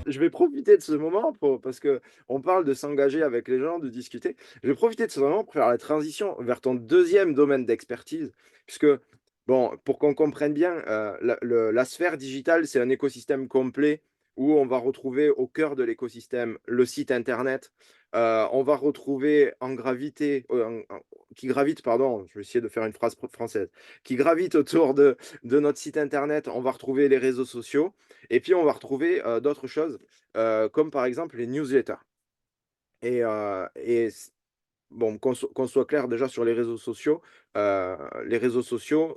je vais profiter de ce moment parce que on parle de s'engager avec les gens, de discuter. Je vais profiter de ce moment pour faire la transition vers ton deuxième domaine d'expertise, puisque, bon, pour qu'on comprenne bien, la sphère digitale, c'est un écosystème complet où on va retrouver au cœur de l'écosystème le site internet. On va retrouver qui gravite, pardon, je vais essayer de faire une phrase française, qui gravite autour de notre site internet. On va retrouver les réseaux sociaux. Et puis, on va retrouver d'autres choses, comme par exemple les newsletters. Et bon, qu'on soit clair déjà sur les réseaux sociaux,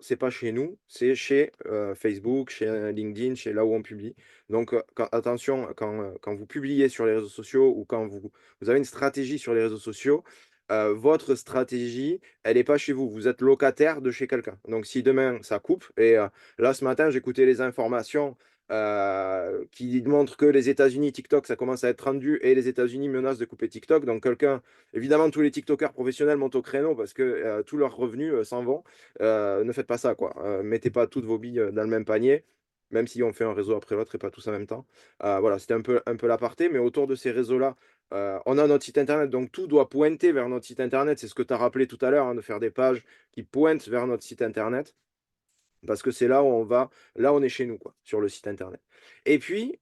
c'est pas chez nous, c'est chez Facebook, chez LinkedIn, chez là où on publie. Donc, attention, quand vous publiez sur les réseaux sociaux ou quand vous avez une stratégie sur les réseaux sociaux, votre stratégie, elle n'est pas chez vous. Vous êtes locataire de chez quelqu'un. Donc, si demain ça coupe, et là ce matin, j'écoutais les informations qui montrent que les États-Unis, TikTok, ça commence à être rendu et les États-Unis menacent de couper TikTok. Donc, évidemment, tous les TikTokers professionnels montent au créneau parce que tous leurs revenus s'en vont. Ne faites pas ça, quoi. Mettez pas toutes vos billes dans le même panier, même si on fait un réseau après l'autre et pas tous en même temps. Voilà, c'était un peu l'aparté, mais autour de ces réseaux-là, on a notre site internet, donc tout doit pointer vers notre site internet. C'est ce que tu as rappelé tout à l'heure, hein, de faire des pages qui pointent vers notre site internet, parce que c'est là où on va, là on est chez nous, quoi, sur le site internet. Et puis,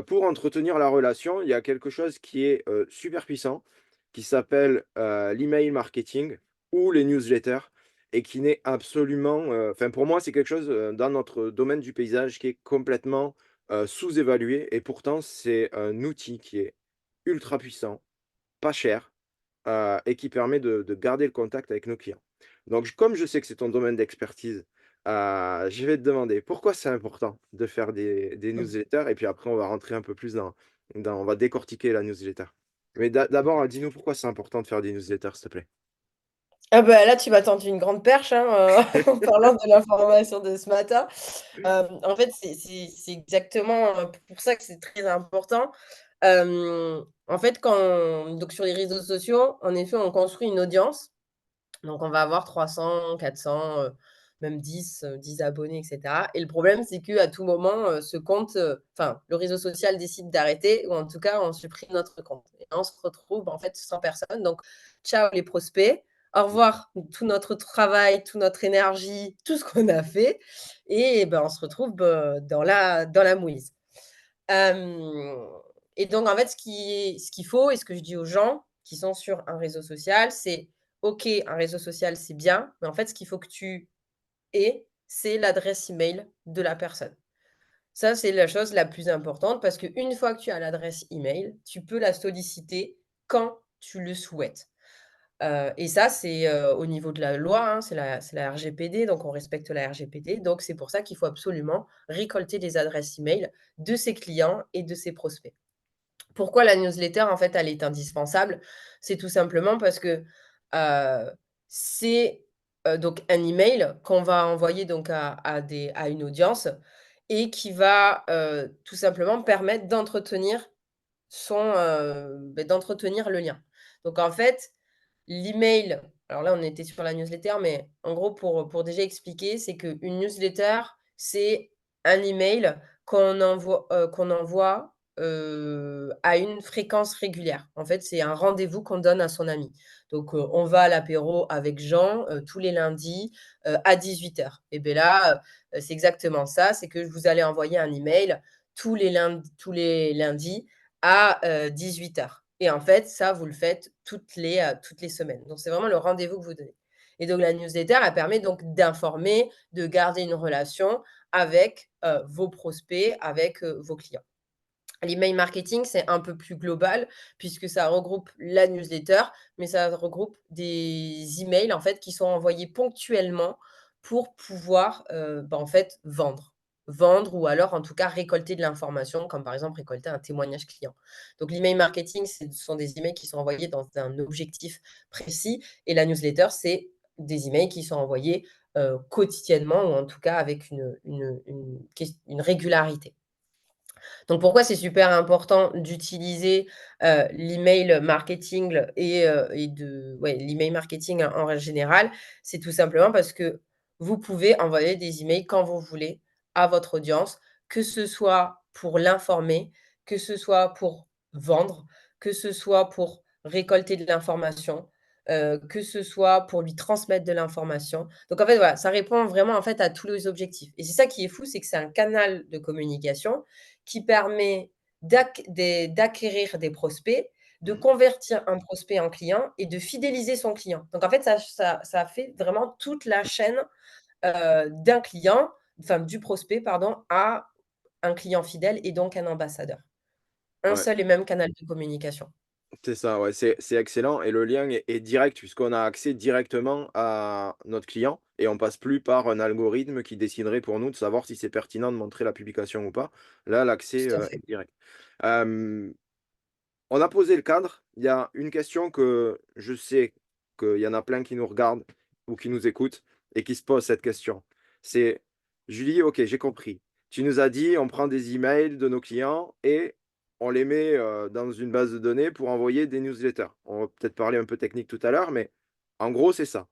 pour entretenir la relation, il y a quelque chose qui est super puissant, qui s'appelle l'email marketing ou les newsletters, et qui n'est absolument, enfin pour moi, c'est quelque chose dans notre domaine du paysage qui est complètement sous-évalué, et pourtant c'est un outil qui est ultra puissant, pas cher, et qui permet de garder le contact avec nos clients. Donc, comme je sais que c'est ton domaine d'expertise, je vais te demander pourquoi c'est important de faire des newsletters, et puis après, on va rentrer un peu plus on va décortiquer la newsletter. Mais d'abord, dis-nous pourquoi c'est important de faire des newsletters, s'il te plaît. Ah bah là, tu m'as tendu une grande perche hein, en parlant de l'information de ce matin. En fait, c'est exactement pour ça que c'est très important. En fait, donc sur les réseaux sociaux, en effet, on construit une audience. Donc, on va avoir 300, 400, même 10 abonnés, et cetera. Et le problème, c'est qu'à tout moment, ce compte, enfin, le réseau social décide d'arrêter ou en tout cas, on supprime notre compte. Et on se retrouve en fait sans personne. Donc, ciao les prospects. Au revoir tout notre travail, toute notre énergie, tout ce qu'on a fait. Et ben, on se retrouve dans la mouise. Hem Et donc en fait, ce qu'il faut et ce que je dis aux gens qui sont sur un réseau social, c'est: «OK, un réseau social, c'est bien, mais en fait, ce qu'il faut que tu aies, c'est l'adresse email de la personne». Ça, c'est la chose la plus importante parce qu'une fois que tu as l'adresse email, tu peux la solliciter quand tu le souhaites. Et ça, c'est, au niveau de la loi, hein, c'est la RGPD, donc on respecte la RGPD. Donc c'est pour ça qu'il faut absolument récolter les adresses email de ses clients et de ses prospects. Pourquoi la newsletter, en fait, elle est indispensable? C'est tout simplement parce que, c'est, donc un email qu'on va envoyer donc à une audience et qui va, tout simplement permettre d'entretenir le lien. Donc en fait, l'email, alors là, on était sur la newsletter, mais en gros, pour déjà expliquer, c'est qu'une newsletter, c'est un email qu'on envoie à une fréquence régulière. En fait, c'est un rendez-vous qu'on donne à son ami. Donc, on va à l'apéro avec Jean, tous les lundis, à 18 heures. Et beh là, c'est exactement ça, c'est que vous allez envoyer un email tous les lundis à 18 heures. Et en fait, ça, vous le faites toutes les semaines. Donc, c'est vraiment le rendez-vous que vous donnez. Et donc, la newsletter, elle permet donc d'informer, de garder une relation avec vos prospects, avec vos clients. L'email marketing, c'est un peu plus global puisque ça regroupe la newsletter, mais ça regroupe des emails en fait qui sont envoyés ponctuellement pour pouvoir, en fait vendre. Vendre ou alors en tout cas récolter de l'information comme par exemple récolter un témoignage client. Donc l'email marketing, ce sont des emails qui sont envoyés dans un objectif précis et la newsletter, c'est des emails qui sont envoyés, quotidiennement ou en tout cas avec une régularité. Donc pourquoi c'est super important d'utiliser, l'email marketing l'email marketing en règle générale? C'est tout simplement parce que vous pouvez envoyer des emails quand vous voulez à votre audience, que ce soit pour l'informer, que ce soit pour vendre, que ce soit pour récolter de l'information, que ce soit pour lui transmettre de l'information. Donc en fait, voilà, ça répond vraiment, en fait, à tous les objectifs et c'est ça qui est fou, c'est que c'est un canal de communication qui permet d'acquérir des prospects, de Mmh. convertir un prospect en client et de fidéliser son client. Donc en fait, ça fait vraiment toute la chaîne, d'un client, enfin du prospect pardon, à un client fidèle et donc un ambassadeur. Un Ouais, seul et même canal de communication. c'est ça, ouais, c'est excellent et le lien est direct puisqu'on a accès directement à notre client et on passe plus par un algorithme qui déciderait pour nous de savoir si c'est pertinent de montrer la publication ou pas. Là, l'accès, Tout à fait. est direct. Hem On a posé le cadre. Il y a une question que je sais qu'il y en a plein qui nous regardent ou qui nous écoutent et qui se posent cette question. C'est: «Julie, OK, j'ai compris. Tu nous as dit, on prend des emails de nos clients et on les met, dans une base de données pour envoyer des newsletters». On va peut-être parler un peu technique tout à l'heure, mais en gros, c'est ça.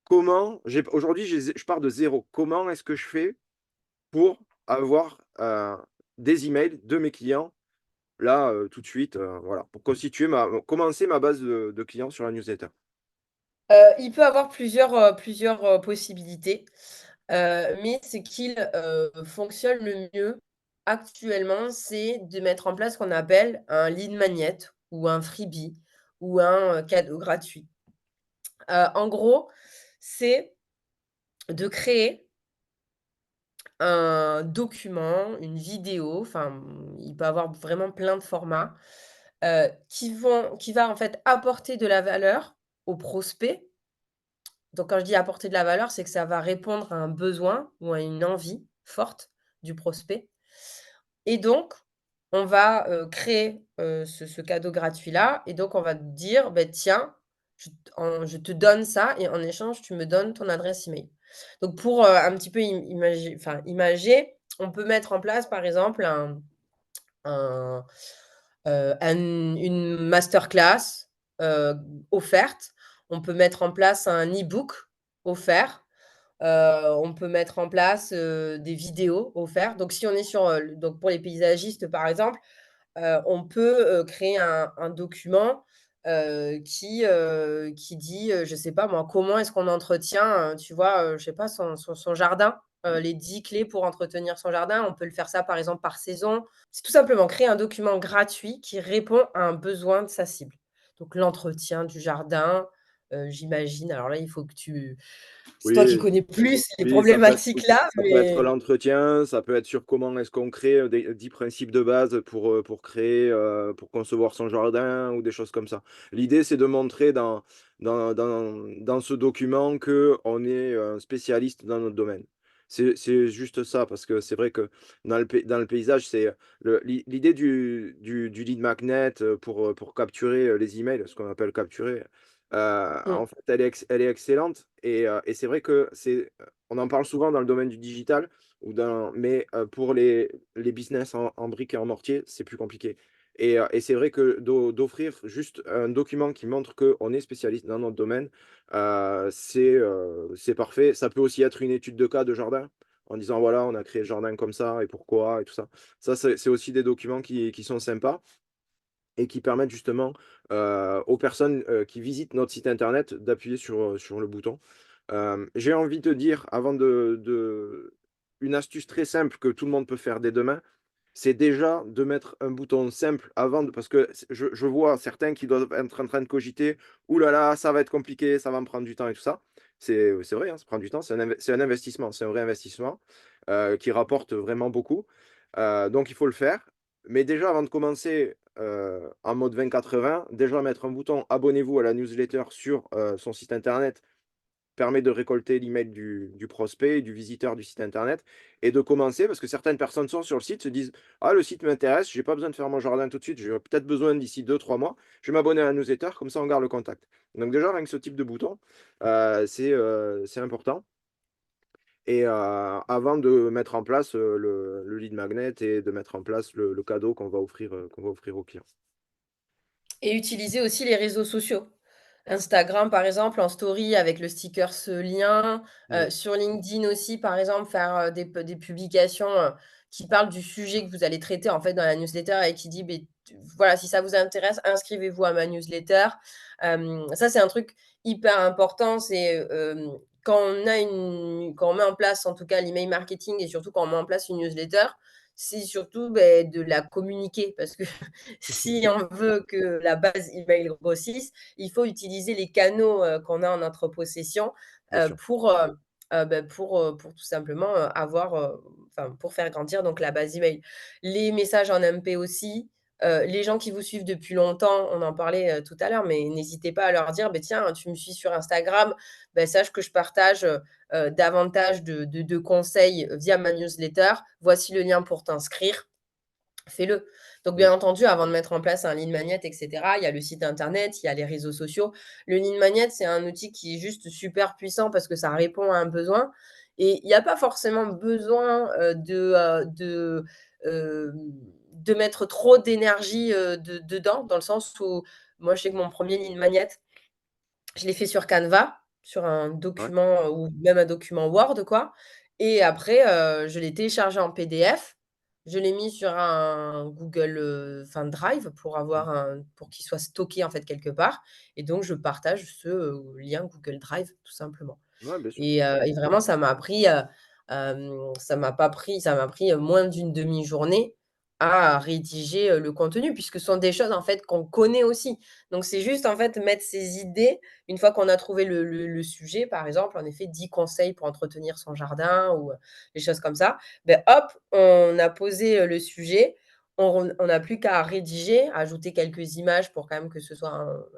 Comment aujourd'hui, je pars de zéro. Comment est-ce que je fais pour avoir, des emails de mes clients là, tout de suite, voilà, pour commencer ma base de clients sur la newsletter. Il peut avoir plusieurs, possibilités, mais ce qu'il, fonctionne le mieux actuellement, c'est de mettre en place ce qu'on appelle un lead magnet ou un freebie ou un, cadeau gratuit. En gros, c'est de créer un document, une vidéo, enfin, il peut avoir vraiment plein de formats, qui va en fait apporter de la valeur aux prospects. Donc quand je dis apporter de la valeur, c'est que ça va répondre à un besoin ou à une envie forte du prospect et donc on va, créer, ce cadeau gratuit-là et donc on va te dire: «Beh, tiens, je te donne ça et en échange, tu me donnes ton adresse email». Donc pour, un petit peu imager, on peut mettre en place, par exemple, un, une masterclass, heu, offerte. On peut mettre en place un e-book offert. On peut mettre en place, des vidéos offertes. Donc si on est sur, donc pour les paysagistes, par exemple, on peut, créer un document, qui dit, je sais pas moi, comment est-ce qu'on entretient, tu vois, je sais pas, son jardin, les 10 clés pour entretenir son jardin. On peut le faire ça, par exemple, par saison. C'est tout simplement créer un document gratuit qui répond à un besoin de sa cible. Donc l'entretien du jardin, j'imagine. Alors là, il faut que tu c'est toi qui Oui, connais plus les oui, ça peut être problématiques là, ça peut être mais l'entretien, ça peut être sur comment est-ce qu'on crée, des 10 principes de base pour créer, pour concevoir son jardin ou des choses comme ça. L'idée, c'est de montrer dans ce document qu'on est, spécialiste dans notre domaine. C'est juste ça, parce que c'est vrai que dans le paysage, c'est, l'idée du lead magnet, pour capturer, les emails, ce qu'on appelle capturer, mmh. en fait, elle est excellente et c'est vrai que on en parle souvent dans le domaine du digital mais pour les business en briques et en mortier, c'est plus compliqué et c'est vrai que d'offrir juste un document qui montre qu'on est spécialiste dans notre domaine, c'est parfait. Ça peut aussi être une étude de cas de jardin, en disant: «Voilà, on a créé le jardin comme ça et pourquoi» et tout ça. Ça, c'est aussi des documents qui sont sympas et qui permettent justement, aux personnes, qui visitent notre site internet d'appuyer sur le bouton. J'ai envie de dire avant de une astuce très simple que tout le monde peut faire dès demain, c'est déjà de mettre un bouton simple avant de parce que je vois certains qui doivent être en train de cogiter: «Ouh là là, ça va être compliqué, ça va me prendre du temps et tout ça». C'est vrai, hein, ça prend du temps, c'est un investissement, c'est un vrai investissement, qui rapporte vraiment beaucoup. Donc il faut le faire. Mais déjà avant de commencer, en mode 20-80, déjà mettre un bouton «Abonnez-vous à la newsletter» sur, son site internet permet de récolter l'email du prospect, du visiteur du site internet et de commencer parce que certaines personnes sont sur le site, se disent: «Ah, le site m'intéresse, j'ai pas besoin de faire mon jardin tout de suite, j'aurai peut-être besoin d'ici 2-3 mois, je vais m'abonner à la newsletter, comme ça on garde le contact». Donc déjà avec ce type de bouton, c'est important et avant de mettre en place, le lead magnet et de mettre en place le cadeau qu'on va offrir aux clients. Et utiliser aussi les réseaux sociaux. Instagram, par exemple, en story avec le sticker ce lien, Mmh. sur LinkedIn aussi, par exemple, faire, des publications, qui parlent du sujet que vous allez traiter, en fait, dans la newsletter et qui dit: «Beh, t voilà, si ça vous intéresse, inscrivez-vous à ma newsletter». Ça, c'est un truc hyper important, c'est, quand on met en place, en tout cas, l'email marketing et surtout quand on met en place une newsletter, c'est surtout, beh, de la communiquer parce que si on veut que la base email grossisse, il faut utiliser les canaux, qu'on a en notre possession, Bien sûr. pour tout simplement, enfin, pour faire grandir donc la base email. Les messages en MP aussi, les gens qui vous suivent depuis longtemps, on en parlait, tout à l'heure, mais n'hésitez pas à leur dire: «Beh, tiens, tu me suis sur Instagram, sache que je partage, davantage de conseils via ma newsletter. Voici le lien pour t'inscrire». Fais-le. Donc Mmh. bien entendu, avant de mettre en place un lead magnet et cetera, il y a le site internet, il y a les réseaux sociaux. Le lead magnet, c'est un outil qui est juste super puissant parce que ça répond à un besoin et il y a pas forcément besoin, de mettre trop d'énergie, dedans, dans le sens où moi, je sais que mon premier lead magnet, je l'ai fait sur Canva, sur un Ouais. document, ou même un document Word, quoi et après, je l'ai téléchargé en PDF. Je l'ai mis sur un Google, enfin Drive Mmh. pour qu'il soit stocké, en fait, quelque part et donc je partage ce, lien Google Drive, tout simplement. Ouais, bien sûr. Et vraiment ça m'a pris, moins d'une demi-journée à rédiger, le contenu puisque ce sont des choses, en fait, qu'on connaît aussi. Donc c'est juste, en fait, mettre ses idées, une fois qu'on a trouvé le sujet, par exemple, en effet, 10 conseils pour entretenir son jardin ou, des choses comme ça. Beh, hop, on a posé, le sujet, on n'a plus qu'à rédiger, ajouter quelques images pour quand même que ce soit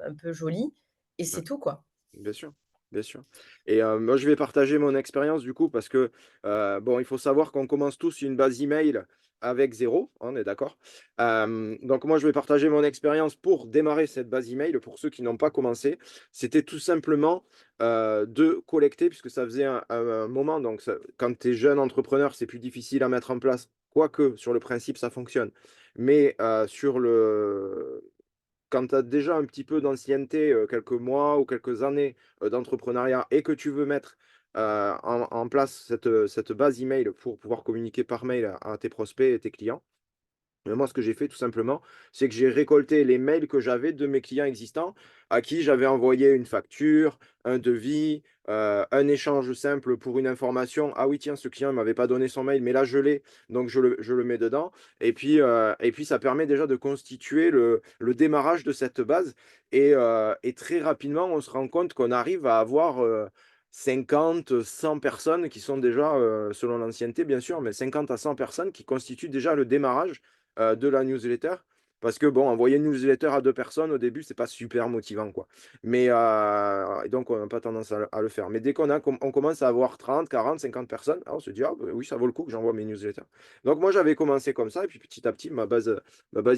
un peu joli et Ouais. c'est tout, quoi. Bien sûr, bien sûr et moi, je vais partager mon expérience du coup parce que, bon, il faut savoir qu'on commence tous une base email avec zéro, on est d'accord? Donc moi, je vais partager mon expérience pour démarrer cette base email, pour ceux qui n'ont pas commencé. C'était tout simplement, de collecter puisque ça faisait un moment donc ça quand tu es jeune entrepreneur, c'est plus difficile à mettre en place, quoique sur le principe, ça fonctionne. Mais, sur le quand tu as déjà un petit peu d'ancienneté, quelques mois ou quelques années, d'entrepreneuriat et que tu veux mettre, en place cette base email pour pouvoir communiquer par mail à tes prospects et tes clients, moi, ce que j'ai fait tout simplement, c'est que j'ai récolté les mails que j'avais de mes clients existants, à qui j'avais envoyé une facture, un devis, un échange simple pour une information. «Ah oui, tiens, ce client, il m'avait pas donné son mail, mais là, je l'ai, donc je le mets dedans» et puis ça permet déjà de constituer le démarrage de cette base et très rapidement, on se rend compte qu'on arrive à avoir, 50, 100 personnes qui sont déjà, selon l'ancienneté bien sûr, mais 50 à 100 personnes qui constituent déjà le démarrage de la newsletter. Parce que bon, envoyer une newsletter à 2 personnes au début, c'est pas super motivant, quoi. Mais et donc on n'a pas tendance à le faire. Mais dès on commence à avoir 30, 40, 50 personnes, là on se dit: «Ah bah, oui, ça vaut le coup que j'envoie mes newsletters». Donc moi, j'avais commencé comme ça et puis petit à petit, ma base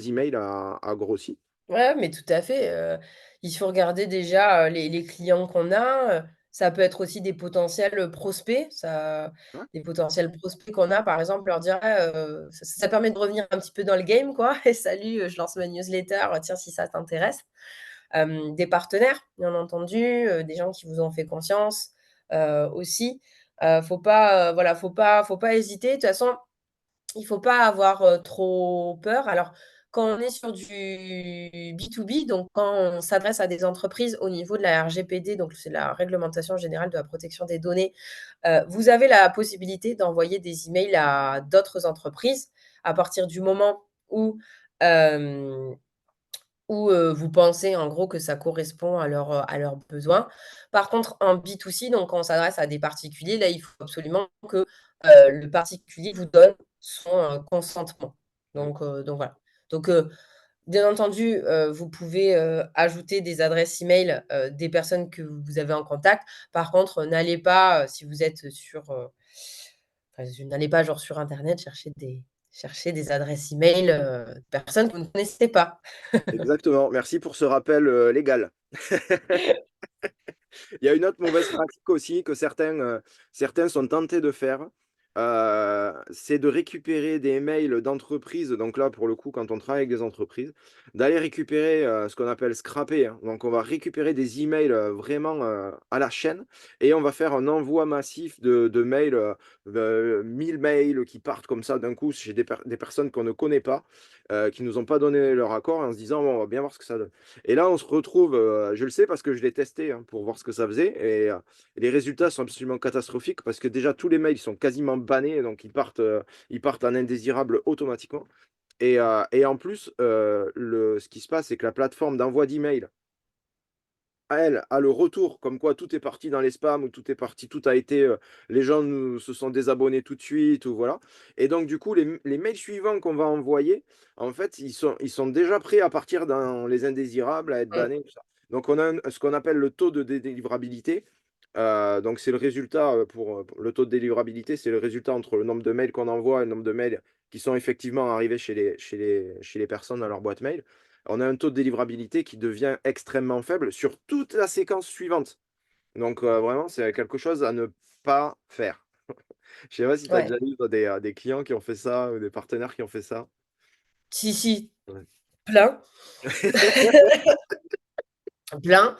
email a grossi. Ouais, mais tout à fait, il faut regarder déjà, les clients qu'on a, ça peut être aussi des potentiels, prospects, Ouais, des potentiels prospects qu'on a, par exemple, leur dire: «Ah, ça permet de revenir un petit peu dans le game, quoi. «Et salut, je lance ma newsletter, tiens, si ça t'intéresse». Des partenaires, bien entendu, des gens qui vous ont fait confiance, aussi. Faut pas, voilà, faut pas hésiter. De toute façon, il faut pas avoir, trop peur. Alors, quand on est sur du B2B, donc quand on s'adresse à des entreprises au niveau de la RGPD, donc c'est la Réglementation générale de la protection des données, vous avez la possibilité d'envoyer des emails à d'autres entreprises à partir du moment où, hem vous pensez en gros que ça correspond à leurs besoins. Par contre, en B2C, donc quand on s'adresse à des particuliers, là, il faut absolument que, le particulier vous donne son, consentement. mmh, Donc voilà. Donc, bien entendu, vous pouvez, ajouter des adresses email, des personnes que vous avez en contact. Par contre, n'allez pas, si vous êtes sur, enfin, n'allez pas genre sur internet chercher des adresses email, de personnes que vous ne connaissez pas. exactement. Merci pour ce rappel, légal. Il y a une autre mauvaise pratique aussi que certains sont tentés de faire, c'est de récupérer des mails d'entreprises. Donc là, pour le coup, quand on travaille avec des entreprises, d'aller récupérer, ce qu'on appelle scraper, hein. Donc on va récupérer des emails, vraiment, à la chaîne et on va faire un envoi massif de mails, 1000 mails qui partent comme ça d'un coup chez des personnes qu'on ne connaît pas, qui nous ont pas donné leur accord en se disant: «Bon, on va bien voir ce que ça donne». Et là, on se retrouve, je le sais parce que je l'ai testé, hein, pour voir ce que ça faisait et les résultats sont absolument catastrophiques parce que déjà tous les mails sont quasiment bannés, donc ils partent en indésirable automatiquement et en plus, ce qui se passe, c'est que la plateforme d'envoi d'emails elle a le retour comme quoi tout est parti dans les spams ou tout a été, les gens ne se sont désabonnés tout de suite ou voilà et donc du coup les mails suivants qu'on va envoyer, en fait, ils sont déjà prêts à partir dans les indésirables, à être Mmh, bannés, tout ça. Donc on a ce qu'on appelle le taux de délivrabilité, donc c'est le résultat, pour le taux de délivrabilité, c'est le résultat entre le nombre de mails qu'on envoie et le nombre de mails qui sont effectivement arrivés chez les personnes dans leur boîte mail. On a un taux de délivrabilité qui devient extrêmement faible sur toute la séquence suivante. Donc, vraiment, c'est quelque chose à ne pas faire. Je sais pas si tu as ouais. déjà eu toi des clients qui ont fait ça ou des partenaires qui ont fait ça? Si, si, Ouais. plein, plein.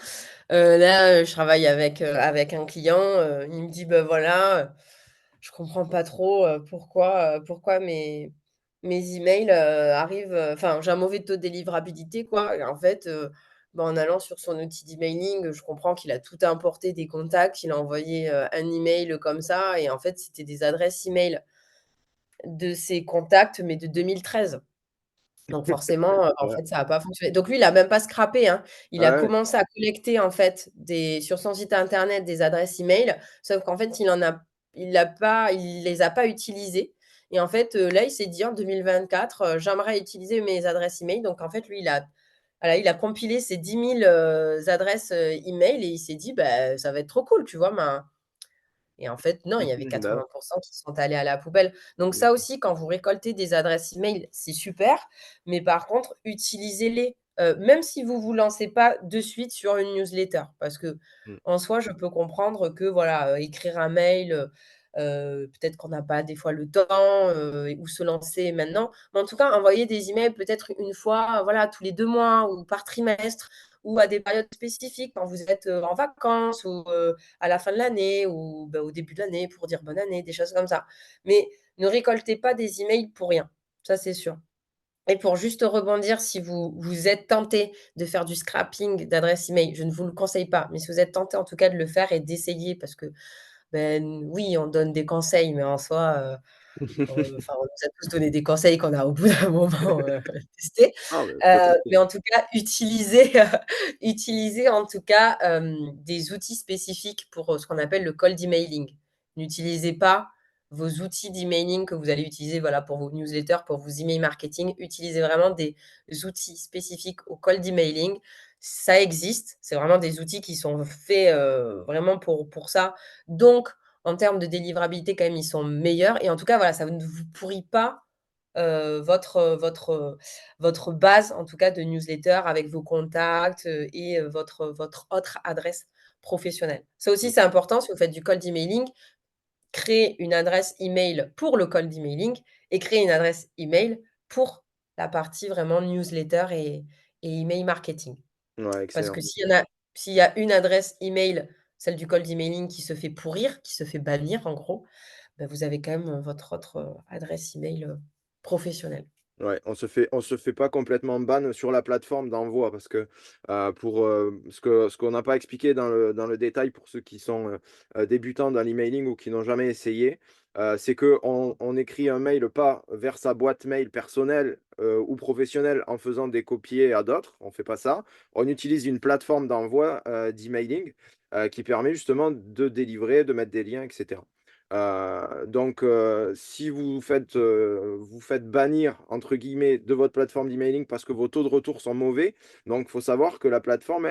Là, je travaille avec un client, il me dit: «Bah, voilà, je comprends pas trop, pourquoi mes emails, arrivent, enfin, j'ai un mauvais taux de délivrabilité, quoi» et en fait, bah, en allant sur son outil d'emailing, je comprends qu'il a tout importé des contacts, il a envoyé, un email comme ça et en fait, c'était des adresses email de ses contacts, mais de 2013. Donc forcément, en Ouais. fait, ça a pas fonctionné. Donc lui, il a même pas scrappé, hein. Il a Ah ouais. commencé à collecter, en fait, des sur son site internet, des adresses email, sauf qu'en fait, il les a pas utilisées et en fait, là, il s'est dit en 2024, «J'aimerais utiliser mes adresses email». Donc en fait, lui, il a compilé ses 10 000, adresses, email et il s'est dit: «Bah, ça va être trop cool», tu vois? Et en fait, non, il y avait Bah, ouais. 80 qui sont allés à la poubelle. Donc Mmh. ça aussi, quand vous récoltez des adresses email, c'est super, mais par contre, utilisez-les, même si vous vous lancez pas de suite sur une newsletter. Parce que Mmh. en soi, je peux comprendre que voilà, écrire un mail, peut-être qu'on n'a pas des fois le temps, ou se lancer maintenant. Mais en tout cas, envoyer des emails peut-être une fois, voilà, tous les 2 mois ou par trimestre ou à des périodes spécifiques quand vous êtes, en vacances ou, à la fin de l'année ou bah, au début de l'année pour dire bonne année, des choses comme ça. Mais ne récoltez pas des emails pour rien, ça c'est sûr. Et pour juste rebondir, si vous êtes tenté de faire du scrapping d'adresse email, je ne vous le conseille pas, mais si vous êtes tenté en tout cas de le faire et d'essayer parce que, ben, oui, on donne des conseils, mais en soi, enfin, on nous a tous donné des conseils qu'on a au bout d'un moment, testés. Ah mais faut tester. Mais en tout cas, utilisez, utilisez en tout cas, des outils spécifiques pour, ce qu'on appelle le cold emailing. N'utilisez pas vos outils d'emailing que vous allez utiliser, voilà, pour vos newsletters, pour vos emails marketing. Utilisez vraiment des outils spécifiques au cold emailing. Ça existe, c'est vraiment des outils qui sont faits, vraiment pour ça. Donc en termes de délivrabilité, quand même, ils sont meilleurs et en tout cas, voilà, ça ne vous pourrit pas, votre base, en tout cas, de newsletter avec vos contacts, et votre autre adresse professionnelle. Ça aussi, Mmh. c'est important si vous faites du cold emailing, créer une adresse email pour le cold emailing et créer une adresse email pour la partie vraiment newsletter et email marketing. Ouais, Parce excellent. que s'il y a une adresse email, celle du cold emailing qui se fait pourrir, qui se fait bannir en gros, bah, vous avez quand même, votre autre, adresse email, professionnelle. Ouais, on se fait pas complètement ban sur la plateforme d'envoi parce que, pour, ce qu'on n'a pas expliqué dans le détail pour ceux qui sont, débutants dans l'emailing ou qui n'ont jamais essayé, c'est qu'on écrit un mail pas vers sa boîte mail personnelle, ou professionnelle en faisant des copiés à d'autres, on fait pas ça. On utilise une plateforme d'envoi, d'emailing, qui permet justement de délivrer, de mettre des liens et cetera. Donc, si vous faites «bannir» entre guillemets de votre plateforme d'emailing parce que vos taux de retour sont mauvais, donc il faut savoir que la plateforme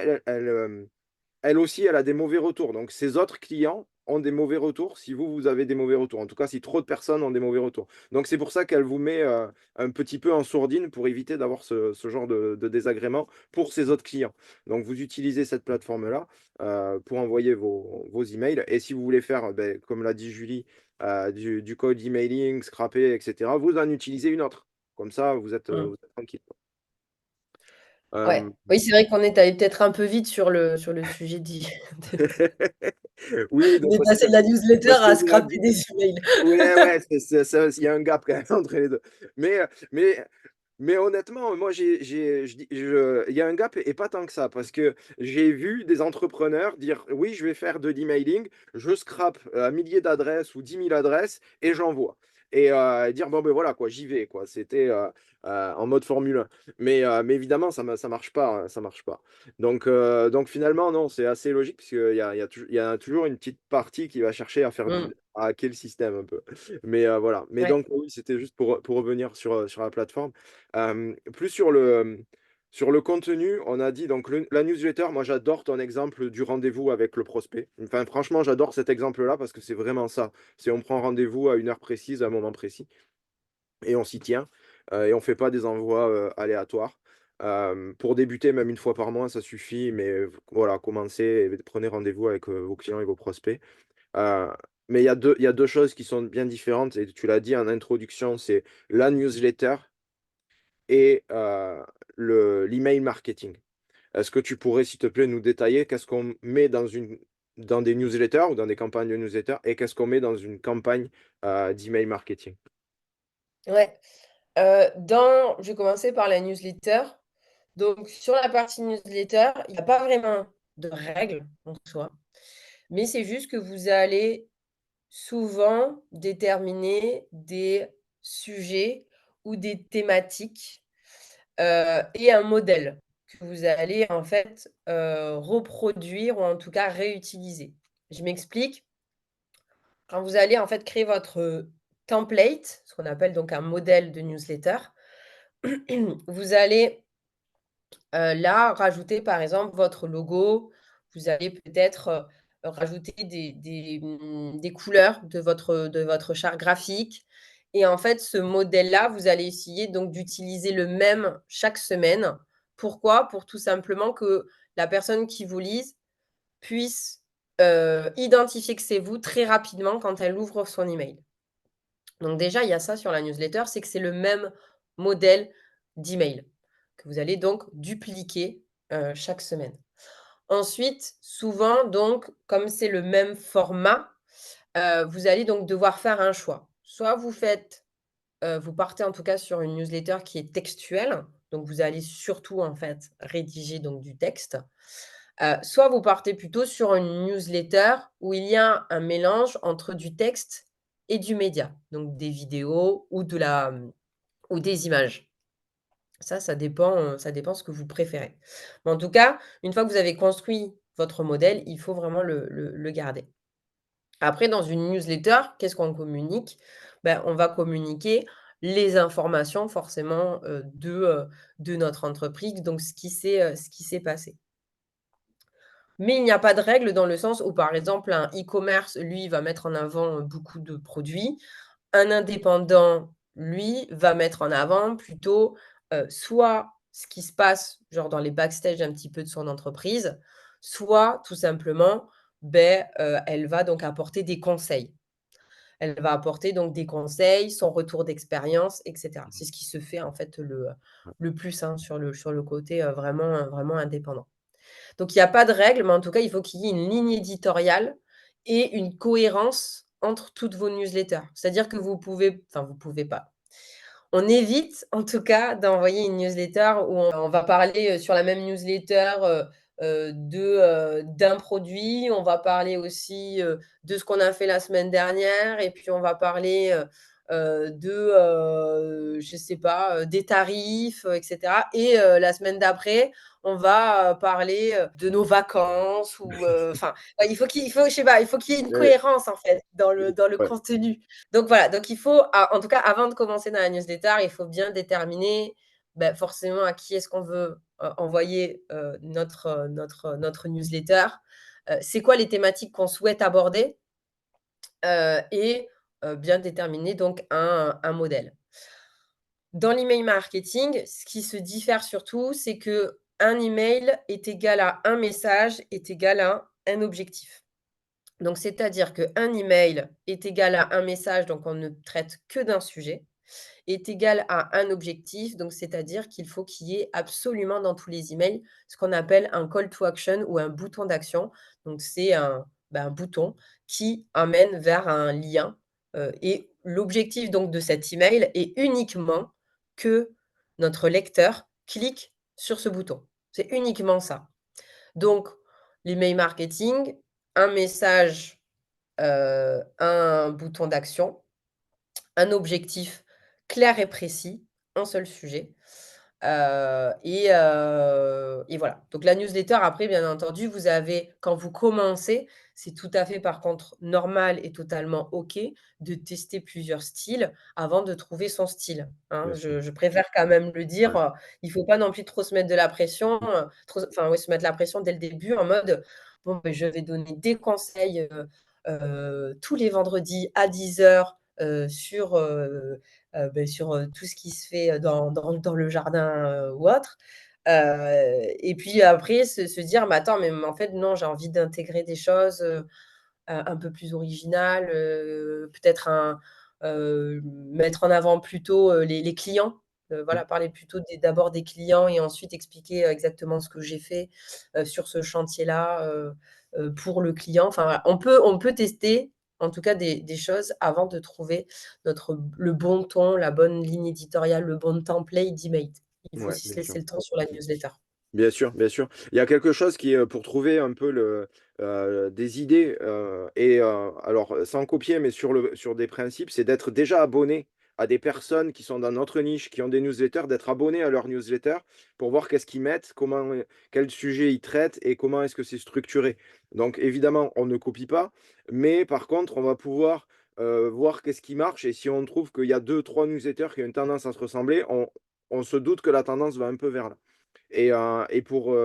elle aussi, elle a des mauvais retours. Donc ses autres clients ont des mauvais retours si vous avez des mauvais retours. En tout cas, si trop de personnes ont des mauvais retours. Donc c'est pour ça qu'elle vous met, un petit peu en sourdine pour éviter d'avoir ce genre de désagrément pour ses autres clients. Donc vous utilisez cette plateforme-là, pour envoyer vos emails et si vous voulez faire, comme l'a dit Julie, du code emailing scrappé, et cetera, vous en utilisez une autre. Comme ça, Mmh. vous êtes tranquille, quoi. Ouais. Hem Oui, c'est vrai qu'on est allé peut-être un peu vite sur le sujet Oui, donc on est passé de la newsletter parce que à vous m'avez scraper dit des emails. ouais, ouais, c'est ça, il y a un gap quand même entre les 2. Mais, mais honnêtement, moi je dis il y a un gap et pas tant que ça, parce que j'ai vu des entrepreneurs dire: «Oui, je vais faire de l'emailing, je scrape, un millier d'adresses ou 10 000 adresses et j'envoie» et dire: «Bon, ben voilà quoi, j'y vais quoi». C'était, en mode Formule 1. Mais évidemment ça marche pas, hein, ça marche pas. Donc finalement non, c'est assez logique puisqu'il y a toujours une petite partie qui va chercher à faire Mmh. du à hacker le système un peu. Voilà. Mais Ouais. donc oui, c'était juste pour revenir sur la plateforme. Plus sur le contenu, on a dit donc la newsletter, moi j'adore ton exemple du rendez-vous avec le prospect. Enfin, franchement, j'adore cet exemple-là parce que c'est vraiment ça. C'est on prend rendez-vous à une heure précise, à un moment précis, et on s'y tient, et on fait pas des envois aléatoires. Pour débuter, même une fois par mois, ça suffit, mais voilà, commencez et prenez rendez-vous avec vos clients et vos prospects. Heu, mais il y a 2 choses qui sont bien différentes et tu l'as dit en introduction, c'est la newsletter et l'email marketing. Est-ce que tu pourrais, s'il te plaît, nous détailler qu'est-ce qu'on met dans des newsletters ou dans des campagnes de newsletters et qu'est-ce qu'on met dans une campagne, d'email marketing? Ouais. Je vais commencer par la newsletter. Donc sur la partie newsletter, il y a pas vraiment de règles en soi, mais c'est juste que vous allez souvent déterminer des sujets ou des thématiques, et un modèle que vous allez en fait, reproduire ou en tout cas réutiliser. Je m'explique. Quand vous allez en fait créer votre template, ce qu'on appelle donc un modèle de newsletter, vous allez, là, rajouter par exemple votre logo. Vous allez peut-être, rajouter des couleurs de votre charte graphique et en fait, ce modèle-là, vous allez essayer donc d'utiliser le même chaque semaine. Pourquoi? Pour tout simplement que la personne qui vous lise puisse, identifier que c'est vous très rapidement quand elle ouvre son email. Donc déjà, il y a ça sur la newsletter, c'est que c'est le même modèle d'email que vous allez donc dupliquer, chaque semaine. Ensuite, souvent donc, comme c'est le même format, vous allez donc devoir faire un choix. Soit vous partez en tout cas sur une newsletter qui est textuelle, donc vous allez surtout en fait rédiger donc du texte. Soit vous partez plutôt sur une newsletter où il y a un mélange entre du texte et du média, donc des vidéos ou des images. Ça dépend ce que vous préférez. Mais en tout cas, une fois que vous avez construit votre modèle, il faut vraiment le garder. Après, dans une newsletter, qu'est-ce qu'on communique? Ben, on va communiquer les informations forcément, de notre entreprise, donc ce qui s'est passé. Mais il n'y a pas de règle dans le sens où, par exemple, un e-commerce, lui, va mettre en avant, beaucoup de produits. Un indépendant, lui, va mettre en avant plutôt, soit ce qui se passe, genre dans les backstage un petit peu de son entreprise, soit tout simplement, elle va donc apporter des conseils. Elle va apporter donc des conseils, son retour d'expérience et cetera. Mmh. C'est ce qui se fait en fait Ouais. le plus, hein, sur le côté, vraiment indépendant. Donc il y a pas de règle, mais en tout cas, il faut qu'il y ait une ligne éditoriale et une cohérence entre toutes vos newsletters. C'est-à-dire que vous pouvez pas. On évite en tout cas d'envoyer une newsletter où on va parler, sur la même newsletter, d'un produit. On va parler aussi, de ce qu'on a fait la semaine dernière et puis on va parler, je sais pas, des tarifs, et cetera et la semaine d'après, on va, parler, de nos vacances ou, enfin, ouais, il faut je sais pas, il faut qu'il y ait une Ouais, cohérence en fait dans le ouais. contenu. Donc voilà, donc il faut en tout cas avant de commencer dans la newsletter, il faut bien déterminer, forcément à qui est-ce qu'on veut, envoyer, notre newsletter. C'est quoi les thématiques qu'on souhaite aborder, et bien déterminer donc un modèle. Dans l'email marketing, ce qui se diffère surtout, c'est qu'un email est égal à un message, est égal à un objectif. Donc, c'est-à-dire qu'un email est égal à un message, donc on ne traite que d'un sujet, est égal à un objectif, donc c'est-à-dire qu'il faut qu'il y ait absolument dans tous les emails ce qu'on appelle un call to action ou un bouton d'action. Donc c'est un bouton qui amène vers un lien, et l'objectif donc de cet email est uniquement que notre lecteur clique sur ce bouton. C'est uniquement ça. Donc l'email marketing, un message, un bouton d'action, un objectif clair et précis, un seul sujet. Et voilà. Donc la newsletter, après, bien entendu, vous avez quand vous commencez, c'est tout à fait, par contre, normal et totalement OK de tester plusieurs styles avant de trouver son style, hein. Bien sûr. Je préfère quand même le dire, Ouais. il faut pas non plus trop se mettre de la pression, Mmh. trop enfin, oui, se mettre la pression dès le début en mode: «Bon, beh, je vais donner des conseils, tous les vendredis à 10 heures sur, sur, tout ce qui se fait dans le jardin, ou autre». Et puis après se dire: «Mais attends, mais en fait non, j'ai envie d'intégrer des choses, un peu plus originales, peut-être mettre en avant plutôt, les clients». Mmh. Voilà, parler plutôt d'abord des clients et ensuite expliquer, exactement ce que j'ai fait, sur ce chantier-là, pour le client. Enfin voilà, on peut tester en tout cas des choses avant de trouver le bon ton, la bonne ligne éditoriale, le bon template d'email. Il faut Ouais, aussi se bien sûr. laisser le temps sur la newsletter. Bien sûr, bien sûr. Il y a quelque chose qui est, pour trouver un peu des idées, alors, sans copier, mais sur des principes, c'est d'être déjà abonné à des personnes qui sont dans notre niche, qui ont des newsletters, d'être abonné à leur newsletter pour voir qu'est-ce qu'ils mettent, comment, quel sujet ils traitent et comment est-ce que c'est structuré. Donc évidemment, on ne copie pas, mais par contre, on va pouvoir, voir qu'est-ce qui marche et si on trouve qu'il y a deux, trois newsletters qui ont une tendance à se ressembler, on se doute que la tendance va un peu vers là. Et pour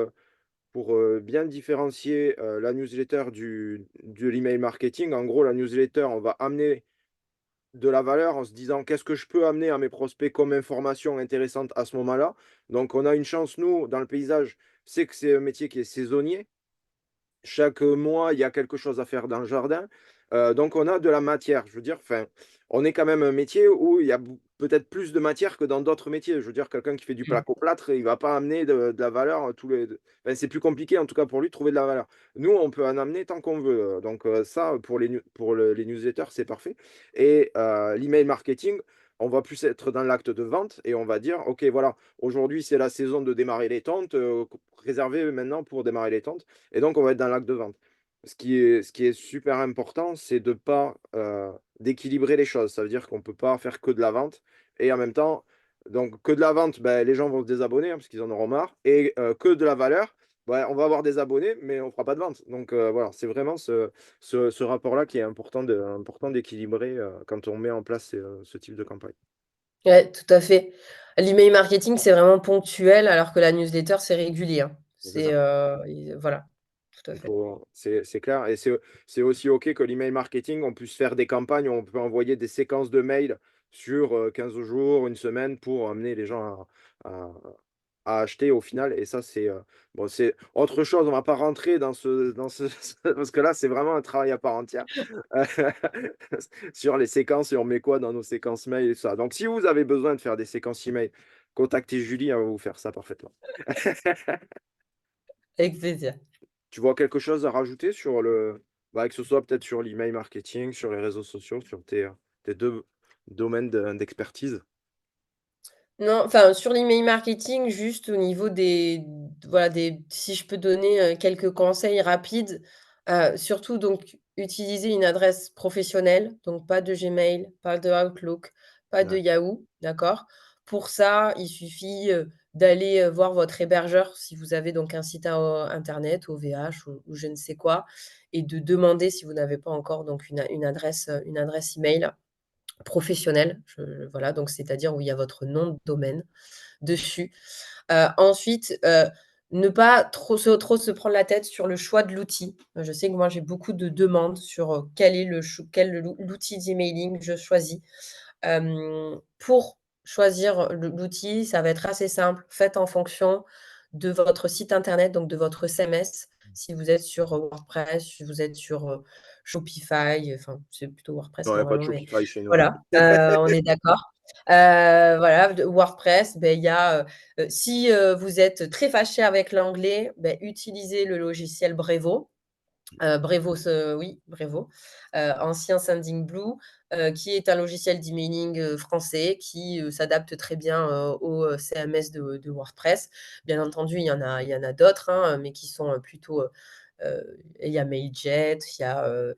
bien différencier, la newsletter de l'email marketing, en gros, la newsletter, on va amener de la valeur en se disant: «Qu'est-ce que je peux amener à mes prospects comme information intéressante à ce moment-là?» Donc on a une chance, nous, dans le paysage, c'est que c'est un métier qui est saisonnier. Chaque mois, il y a quelque chose à faire dans le jardin, donc on a de la matière. Je veux dire, enfin, on est quand même un métier où il y a peut-être plus de matière que dans d'autres métiers. Je veux dire, quelqu'un qui fait du Mmh. placo-plâtre, il va pas amener de la valeur, tous les enfin, c'est plus compliqué, en tout cas pour lui, de trouver de la valeur. Nous, on peut en amener tant qu'on veut, donc ça, pour les newsletters, c'est parfait et l'email marketing, on va plus être dans l'acte de vente et on va dire: «OK, voilà, aujourd'hui, c'est la saison de démarrer les tentes, réservez maintenant pour démarrer les tentes». Et donc, on va être dans l'acte de vente. Ce qui est super important, c'est de pas, d'équilibrer les choses. Ça veut dire qu'on peut pas faire que de la vente et en même temps donc que de la vente, ben les gens vont se désabonner, hein, parce qu'ils en auront marre et que de la valeur, bah, on va avoir des abonnés, mais on fera pas de vente. Donc voilà, c'est vraiment ce rapport-là qui est important d'équilibrer, quand on met en place ce type de campagne. Ouais, tout à fait. L'email marketing, c'est vraiment ponctuel, alors que la newsletter, c'est régulier, hein. C'est ça. Voilà, tout à Il fait. faut c'est clair et c'est aussi OK que l'email marketing, on puisse faire des campagnes où on peut envoyer des séquences de mails sur, 15 jours, une semaine pour amener les gens à à acheter au final et ça c'est, bon, c'est autre chose. On va pas rentrer dans ce parce que là, c'est vraiment un travail à part entière, sur les séquences et on met quoi dans nos séquences mails et ça. Donc si vous avez besoin de faire des séquences email, contactez Julie, elle va vous faire ça parfaitement. Avec plaisir. Tu vois quelque chose à rajouter sur bah, que ce soit peut-être sur l'email marketing, sur les réseaux sociaux, sur tes 2 domaines d'expertise? Non, enfin, sur l'email marketing, juste au niveau voilà, si je peux donner, quelques conseils rapides, surtout donc utiliser une adresse professionnelle, donc pas de Gmail, pas de Outlook, pas de Ouais, Yahoo, d'accord? Pour ça, il suffit, d'aller, voir votre hébergeur si vous avez donc un site internet, OVH ou je ne sais quoi et de demander si vous n'avez pas encore donc une adresse email professionnelle. Voilà, donc c'est-à-dire où il y a votre nom de domaine dessus. Ensuite, ne pas trop se prendre la tête sur le choix de l'outil. Je sais que moi, j'ai beaucoup de demandes sur, l'outil d'emailing je choisis. Pour choisir l'outil, ça va être assez simple. Faites en fonction de votre site internet, donc de votre CMS. Si vous êtes sur, WordPress, si vous êtes sur, Shopify, enfin, c'est plutôt WordPress Non, il y a pas de normalement, mais Shopify chez nous. voilà, on est d'accord. Voilà, de WordPress, beh, il y a, si, vous êtes très fâché avec l'anglais, beh, utilisez le logiciel Brevo. Brevo, oui, Brevo, ancien Sendinblue, qui est un logiciel d'emailing, français qui, s'adapte très bien, au, CMS de WordPress. Bien entendu, il y en a d'autres, hein, mais qui sont, plutôt, il y a Mailjet, il y a,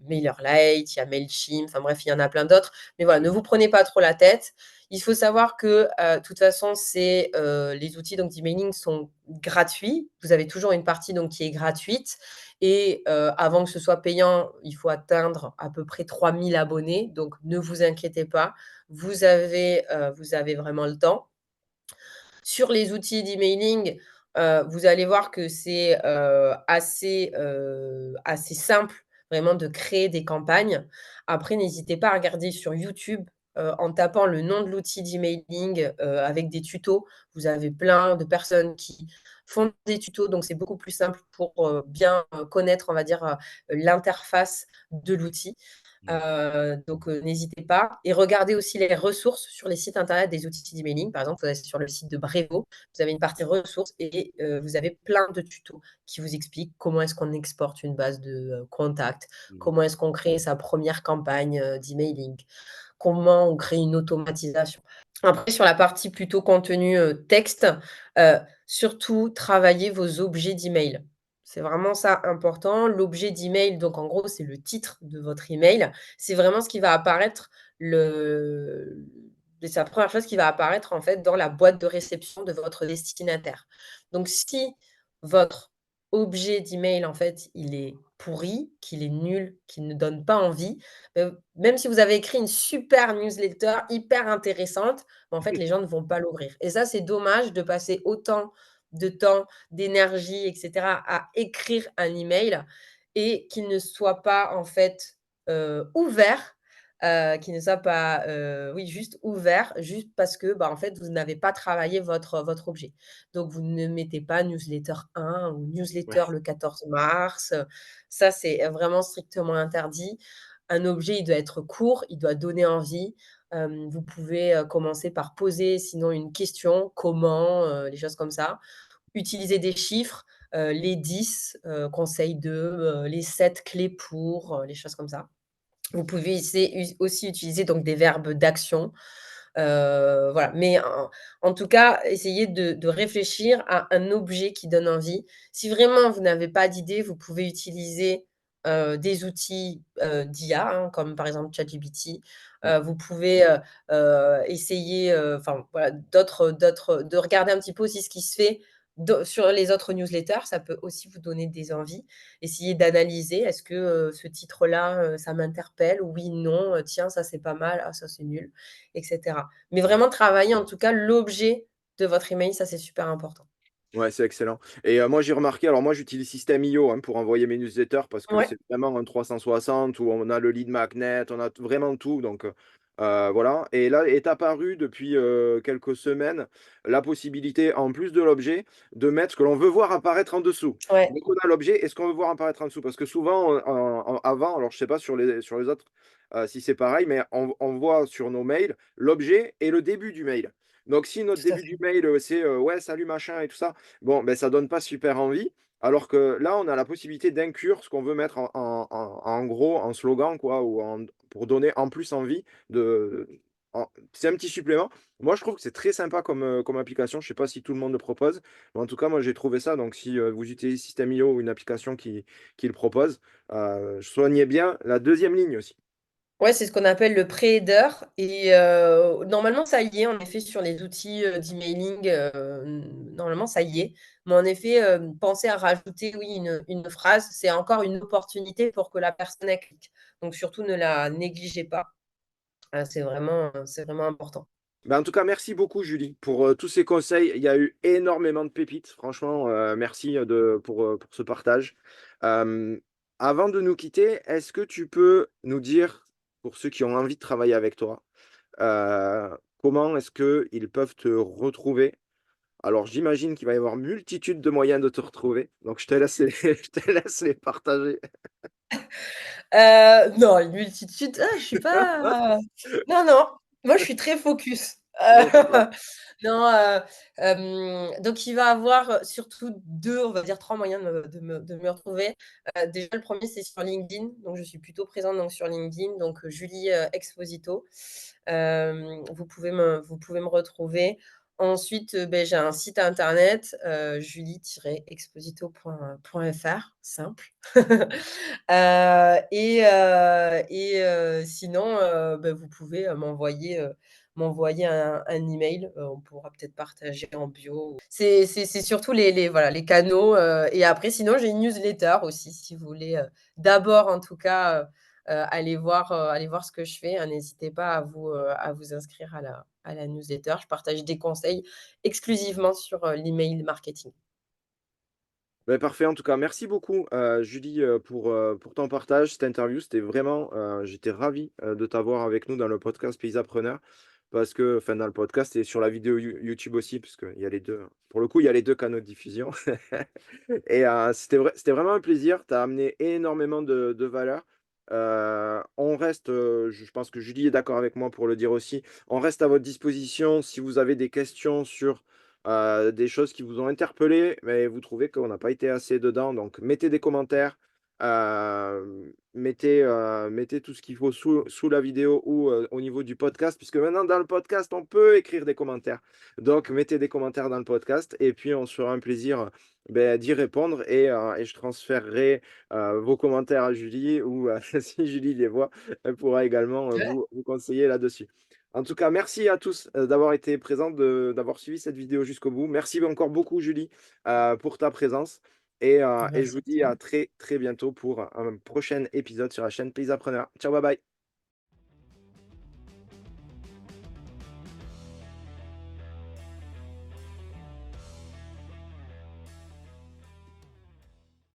MailerLite, il y a Mailchimp, enfin bref, il y en a plein d'autres. Mais voilà, ne vous prenez pas trop la tête. Il faut savoir que, de toute façon, les outils donc d'emailing sont gratuits. Vous avez toujours une partie donc qui est gratuite et avant que ce soit payant, il faut atteindre à peu près 3 000 abonnés. Donc ne vous inquiétez pas, vous avez vraiment le temps. Sur les outils d'emailing, vous allez voir que c'est, assez simple vraiment de créer des campagnes. Après, n'hésitez pas à regarder sur YouTube, en tapant le nom de l'outil d'emailing, avec des tutos. Vous avez plein de personnes qui font des tutos, donc c'est beaucoup plus simple pour, bien, connaître, on va dire, l'interface de l'outil. Mmh. Donc n'hésitez pas et regardez aussi les ressources sur les sites internet des outils d'emailing. Par exemple, sur le site de Brevo, vous avez une partie ressources et vous avez plein de tutos qui vous expliquent comment est-ce qu'on exporte une base de, contacts, Mmh. comment est-ce qu'on crée sa première campagne, d'emailing, comment on crée une automatisation. Après sur la partie plutôt contenu, texte, surtout travaillez vos objets d'email. C'est vraiment ça important. L'objet d'email, donc en gros, c'est le titre de votre email. C'est vraiment ce qui va apparaître le c'est la première chose qui va apparaître en fait dans la boîte de réception de votre destinataire. Donc si votre objet d'email en fait, il est pourri, qu'il est nul, qu'il ne donne pas envie, même si vous avez écrit une super newsletter hyper intéressante, en fait, les gens ne vont pas l'ouvrir et ça, c'est dommage de passer autant de temps, d'énergie et cetera à écrire un email et qu'il ne soit pas en fait, ouvert, qu'il ne soit pas, oui, juste ouvert, juste parce que, bah, en fait, vous n'avez pas travaillé votre objet. Donc vous ne mettez pas newsletter 1 ou newsletter Ouais. le 14 mars, ça, c'est vraiment strictement interdit. Un objet, il doit être court, il doit donner envie. Vous pouvez, commencer par poser sinon une question, comment, des choses comme ça. Utiliser des chiffres, les 10 conseils de, les 7 clés pour, les choses comme ça. Vous pouvez aussi utiliser donc des verbes d'action, voilà, mais en tout cas, essayez de réfléchir à un objet qui donne envie. Si vraiment vous n'avez pas d'idée, vous pouvez utiliser, des outils, d'IA, hein, comme par exemple ChatGPT. Mmh. Vous pouvez, essayer, enfin voilà, de regarder un petit peu aussi ce qui se fait sur les autres newsletters, ça peut aussi vous donner des envies. Essayez d'analyser, est-ce que, ce titre-là, ça m'interpelle? Oui, non, tiens, ça c'est pas mal, ah ça c'est nul et cetera. Mais Ouais. vraiment travailler en tout cas l'objet de votre email, ça c'est super important. Ouais, c'est excellent et moi, j'ai remarqué alors moi, j'utilise System.io, hein, pour envoyer mes newsletters parce que Ouais, c'est vraiment un 360 où on a le lead magnet, on a vraiment tout donc voilà et là est apparu depuis, quelques semaines, la possibilité, en plus de l'objet, de mettre ce que l'on veut voir apparaître en dessous. ouais, Dès qu'on a l'objet et ce qu'on veut voir apparaître en dessous parce que souvent, avant, alors je sais pas sur les autres, si c'est pareil, mais on voit sur nos mails l'objet et le début du mail. Donc si notre tout à début fait. du mail, c'est, «Ouais, salut machin» et tout ça, bon, ben, ça donne pas super envie. Alors que là, on a la possibilité d'inclure ce qu'on veut mettre en gros, en slogan quoi ou pour donner en plus envie de c'est un petit supplément. Moi, je trouve que c'est très sympa comme application. Je sais pas si tout le monde le propose, mais en tout cas, moi, j'ai trouvé ça. Donc si, vous utilisez System.io ou une application qui le propose, soignez bien la deuxième ligne aussi. Ouais, c'est ce qu'on appelle le pré-header et normalement ça y est, en effet, sur les outils, d'emailing, normalement ça y est. Mais en effet, pensez à rajouter, oui, une phrase. C'est encore une opportunité pour que la personne elle clique. Donc surtout ne la négligez pas. C'est vraiment important. Bah, en tout cas, merci beaucoup Julie pour, tous ces conseils. Il y a eu énormément de pépites. Franchement, merci, pour ce partage. Hem, Avant de nous quitter, est-ce que tu peux nous dire, pour ceux qui ont envie de travailler avec toi, comment est-ce qu'ils peuvent te retrouver? Alors j'imagine qu'il va y avoir multitude de moyens de te retrouver, donc je te laisse les je te laisse les partager. Non, une multitude, je suis pas non, non, moi je suis très focus. Bon, d'accord. Non, donc il va avoir, surtout 2, on va dire 3 moyens de me retrouver. Déjà le premier c'est sur LinkedIn, donc je suis plutôt présente donc sur LinkedIn, donc Julie, Exposito. Vous pouvez me retrouver. Ensuite, j'ai un site internet, julie-exposito.fr, simple. Sinon, vous pouvez, m'envoyer un email, on pourra peut-être partager en bio. C'est surtout voilà, les canaux, et après sinon j'ai une newsletter aussi si vous voulez, d'abord en tout cas, aller voir ce que je fais, hein. N'hésitez pas à vous inscrire à la newsletter. Je partage des conseils exclusivement sur, l'email marketing. Beh, parfait, en tout cas, merci beaucoup, Julie, pour ton partage, cette interview. C'était vraiment, j'étais ravi, de t'avoir avec nous dans le podcast Paysapreneur parce que enfin, dans le podcast et sur la vidéo YouTube aussi, parce qu'il y a les 2. Pour le coup, il y a les 2 canaux de diffusion et c'était vraiment un plaisir. Tu as amené énormément de valeur. On reste, je pense que Julie est d'accord avec moi pour le dire aussi, on reste à votre disposition si vous avez des questions sur des choses qui vous ont interpellé, mais vous trouvez qu'on n'a pas été assez dedans, donc mettez des commentaires, mettez tout ce qu'il faut sous la vidéo ou au niveau du podcast, puisque maintenant dans le podcast, on peut écrire des commentaires. Donc mettez des commentaires dans le podcast et puis on se fera un plaisir, d'y répondre et je transférerai, vos commentaires à Julie ou si Julie les voit, elle pourra également, vous conseiller là-dessus. En tout cas, merci à tous, d'avoir été présents, d'avoir suivi cette vidéo jusqu'au bout. Merci encore beaucoup Julie, pour ta présence et je Merci vous à dis toi. à très, très bientôt pour un prochain épisode sur la chaîne Paysapreneur. Ciao, bye bye.